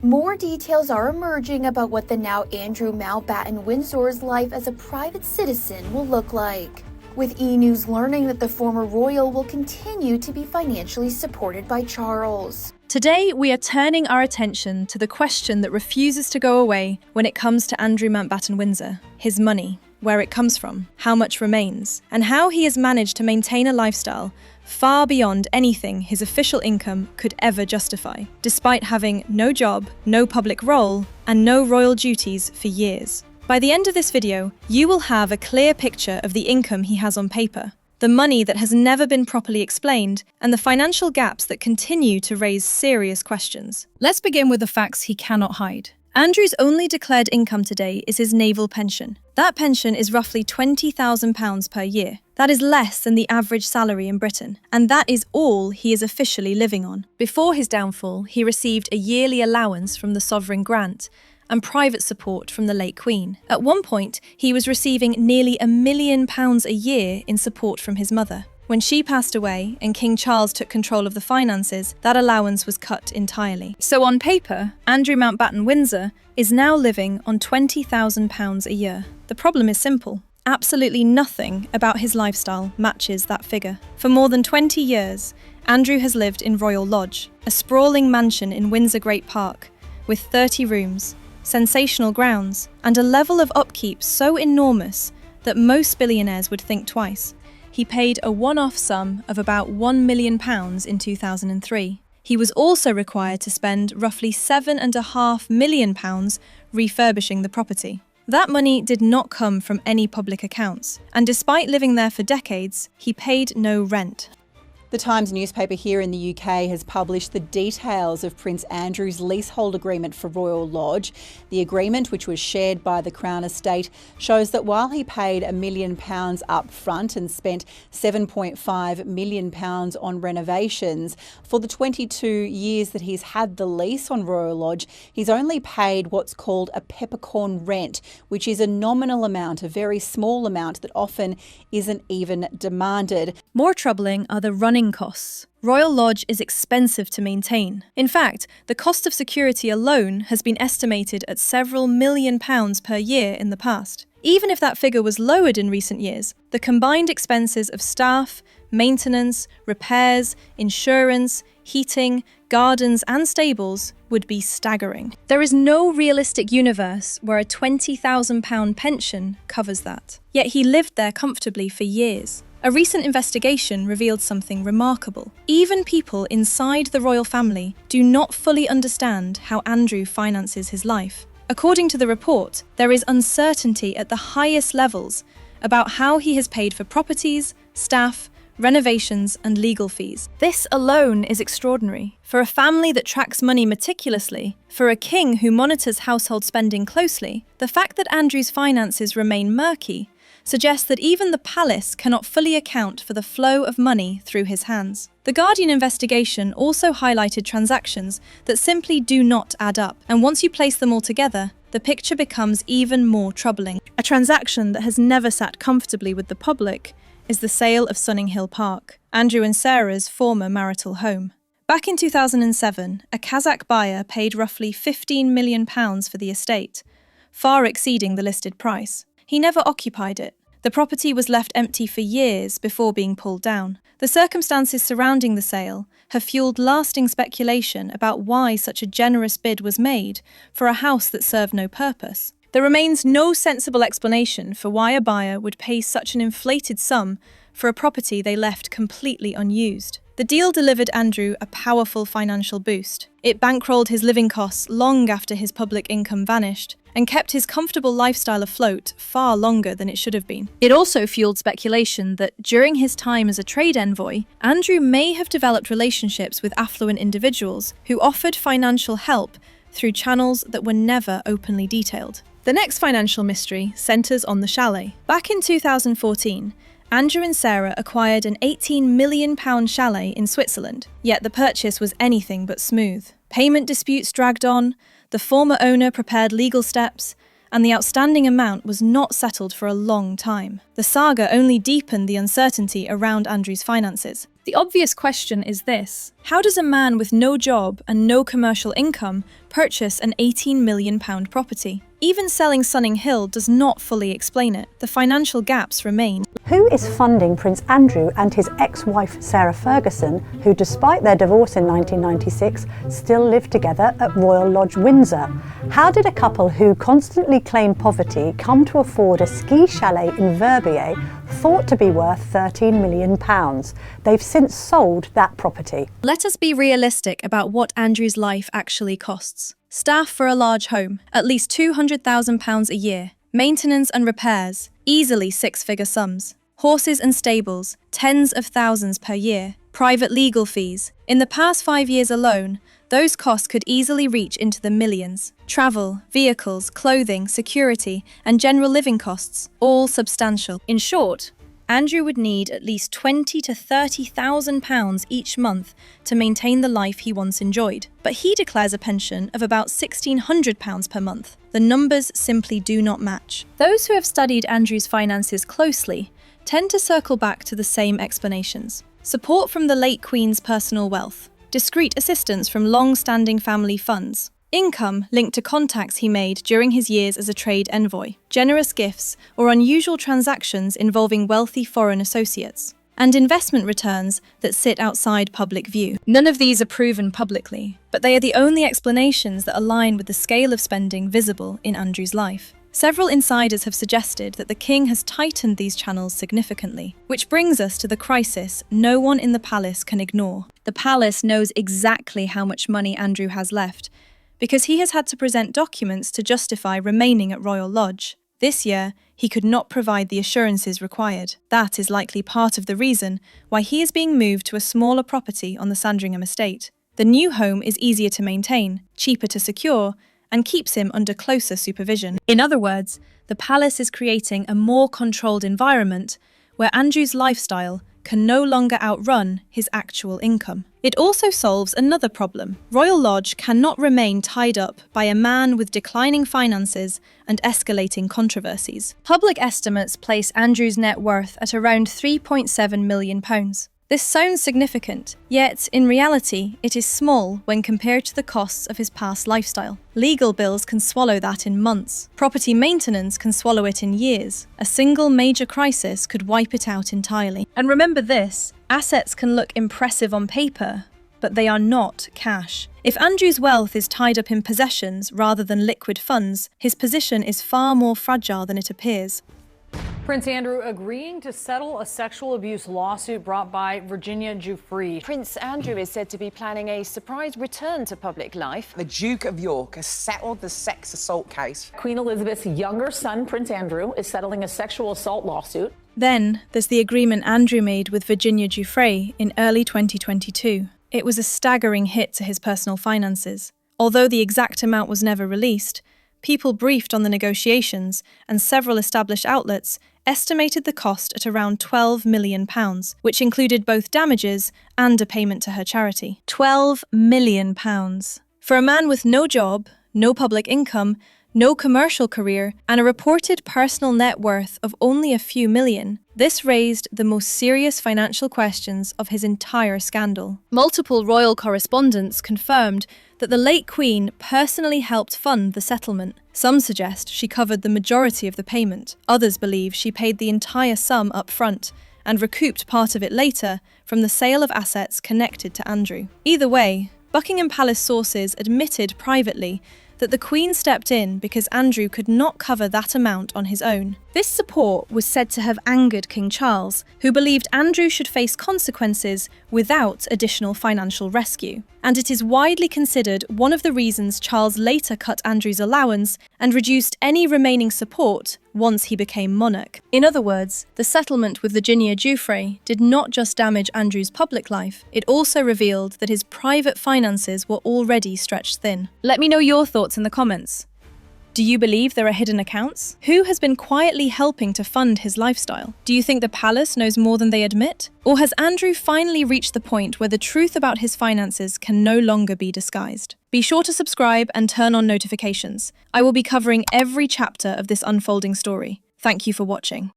More details are emerging about what the now Andrew Mountbatten-Windsor's life as a private citizen will look like, with E! News learning that the former royal will continue to be financially supported by Charles. Today, we are turning our attention to the question that refuses to go away when it comes to Andrew Mountbatten-Windsor: his money, where it comes from, how much remains, and how he has managed to maintain a lifestyle far beyond anything his official income could ever justify, despite having no job, no public role, and no royal duties for years. By the end of this video, you will have a clear picture of the income he has on paper, the money that has never been properly explained, and the financial gaps that continue to raise serious questions. Let's begin with the facts he cannot hide. Andrew's only declared income today is his naval pension. That pension is roughly £20,000 per year. That is less than the average salary in Britain, and that is all he is officially living on. Before his downfall, he received a yearly allowance from the sovereign grant and private support from the late Queen. At one point, he was receiving nearly £1 million a year in support from his mother. When she passed away and King Charles took control of the finances, that allowance was cut entirely. So on paper, Andrew Mountbatten-Windsor is now living on £20,000 a year. The problem is simple. Absolutely nothing about his lifestyle matches that figure. For more than 20 years, Andrew has lived in Royal Lodge, a sprawling mansion in Windsor Great Park, with 30 rooms, sensational grounds, and a level of upkeep so enormous that most billionaires would think twice. He paid a one-off sum of about £1 million in 2003. He was also required to spend roughly £7.5 million refurbishing the property. That money did not come from any public accounts, and despite living there for decades, he paid no rent. The Times newspaper here in the UK has published the details of Prince Andrew's leasehold agreement for Royal Lodge. The agreement, which was shared by the Crown Estate, shows that while he paid £1 million up front and spent £7.5 million on renovations, for the 22 years that he's had the lease on Royal Lodge, he's only paid what's called a peppercorn rent, which is a nominal amount, a very small amount that often isn't even demanded. More troubling are the running costs. Royal Lodge is expensive to maintain. In fact, the cost of security alone has been estimated at several £1,000,000 per year in the past. Even if that figure was lowered in recent years, the combined expenses of staff, maintenance, repairs, insurance, heating, gardens and stables would be staggering. There is no realistic universe where a £20,000 pension covers that. Yet he lived there comfortably for years. A recent investigation revealed something remarkable. Even people inside the royal family do not fully understand how Andrew finances his life. According to the report, there is uncertainty at the highest levels about how he has paid for properties, staff, renovations, and legal fees. This alone is extraordinary. For a family that tracks money meticulously, for a king who monitors household spending closely, the fact that Andrew's finances remain murky suggests that even the palace cannot fully account for the flow of money through his hands. The Guardian investigation also highlighted transactions that simply do not add up, and once you place them all together, the picture becomes even more troubling. A transaction that has never sat comfortably with the public is the sale of Sunninghill Park, Andrew and Sarah's former marital home. Back in 2007, a Kazakh buyer paid roughly £15 million for the estate, far exceeding the listed price. He never occupied it. The property was left empty for years before being pulled down. The circumstances surrounding the sale have fueled lasting speculation about why such a generous bid was made for a house that served no purpose. There remains no sensible explanation for why a buyer would pay such an inflated sum for a property they left completely unused. The deal delivered Andrew a powerful financial boost. It bankrolled his living costs long after his public income vanished, and kept his comfortable lifestyle afloat far longer than it should have been. It also fueled speculation that during his time as a trade envoy, Andrew may have developed relationships with affluent individuals who offered financial help through channels that were never openly detailed. The next financial mystery centres on the chalet. Back in 2014, Andrew and Sarah acquired an £18 million chalet in Switzerland, yet the purchase was anything but smooth. Payment disputes dragged on, the former owner prepared legal steps, and the outstanding amount was not settled for a long time. The saga only deepened the uncertainty around Andrew's finances. The obvious question is this: how does a man with no job and no commercial income purchase an £18 million property? Even selling Sunninghill does not fully explain it. The financial gaps remain. Who is funding Prince Andrew and his ex-wife Sarah Ferguson, who despite their divorce in 1996 still live together at Royal Lodge, Windsor? How did a couple who constantly claim poverty come to afford a ski chalet in Verbier, thought to be worth £13 million? They've since sold that property. Let us be realistic about what Andrew's life actually costs. Staff for a large home, at least £200,000 a year. Maintenance and repairs, easily six-figure sums. Horses and stables, tens of thousands per year. Private legal fees. In the past 5 years alone, those costs could easily reach into the millions. Travel, vehicles, clothing, security, and general living costs, all substantial. In short, Andrew would need at least £20,000 to £30,000 each month to maintain the life he once enjoyed. But he declares a pension of about £1,600 per month. The numbers simply do not match. Those who have studied Andrew's finances closely tend to circle back to the same explanations. Support from the late Queen's personal wealth, discreet assistance from long-standing family funds, income linked to contacts he made during his years as a trade envoy, generous gifts or unusual transactions involving wealthy foreign associates, and investment returns that sit outside public view. None of these are proven publicly, but they are the only explanations that align with the scale of spending visible in Andrew's life. Several insiders have suggested that the king has tightened these channels significantly, which brings us to the crisis no one in the palace can ignore. The palace knows exactly how much money Andrew has left, because he has had to present documents to justify remaining at Royal Lodge. This year, he could not provide the assurances required. That is likely part of the reason why he is being moved to a smaller property on the Sandringham estate. The new home is easier to maintain, cheaper to secure, and keeps him under closer supervision. In other words, the palace is creating a more controlled environment where Andrew's lifestyle can no longer outrun his actual income. It also solves another problem. Royal Lodge cannot remain tied up by a man with declining finances and escalating controversies. Public estimates place Andrew's net worth at around £3.7 million. This sounds significant, yet in reality it is small when compared to the costs of his past lifestyle. Legal bills can swallow that in months. Property maintenance can swallow it in years. A single major crisis could wipe it out entirely. And remember this, assets can look impressive on paper, but they are not cash. If Andrew's wealth is tied up in possessions rather than liquid funds, his position is far more fragile than it appears. Prince Andrew agreeing to settle a sexual abuse lawsuit brought by Virginia Giuffre. Prince Andrew is said to be planning a surprise return to public life. The Duke of York has settled the sex assault case. Queen Elizabeth's younger son, Prince Andrew, is settling a sexual assault lawsuit. Then there's the agreement Andrew made with Virginia Giuffre in early 2022. It was a staggering hit to his personal finances. Although the exact amount was never released, people briefed on the negotiations, and several established outlets estimated the cost at around £12 million, which included both damages and a payment to her charity. £12 million. For a man with no job, no public income, no commercial career, and a reported personal net worth of only a few million, this raised the most serious financial questions of his entire scandal. Multiple royal correspondents confirmed that the late Queen personally helped fund the settlement. Some suggest she covered the majority of the payment. Others believe she paid the entire sum up front and recouped part of it later from the sale of assets connected to Andrew. Either way, Buckingham Palace sources admitted privately that the Queen stepped in because Andrew could not cover that amount on his own. This support was said to have angered King Charles, who believed Andrew should face consequences without additional financial rescue. And it is widely considered one of the reasons Charles later cut Andrew's allowance and reduced any remaining support once he became monarch. In other words, the settlement with Virginia Giuffre did not just damage Andrew's public life, it also revealed that his private finances were already stretched thin. Let me know your thoughts in the comments. Do you believe there are hidden accounts? Who has been quietly helping to fund his lifestyle? Do you think the palace knows more than they admit? Or has Andrew finally reached the point where the truth about his finances can no longer be disguised? Be sure to subscribe and turn on notifications. I will be covering every chapter of this unfolding story. Thank you for watching.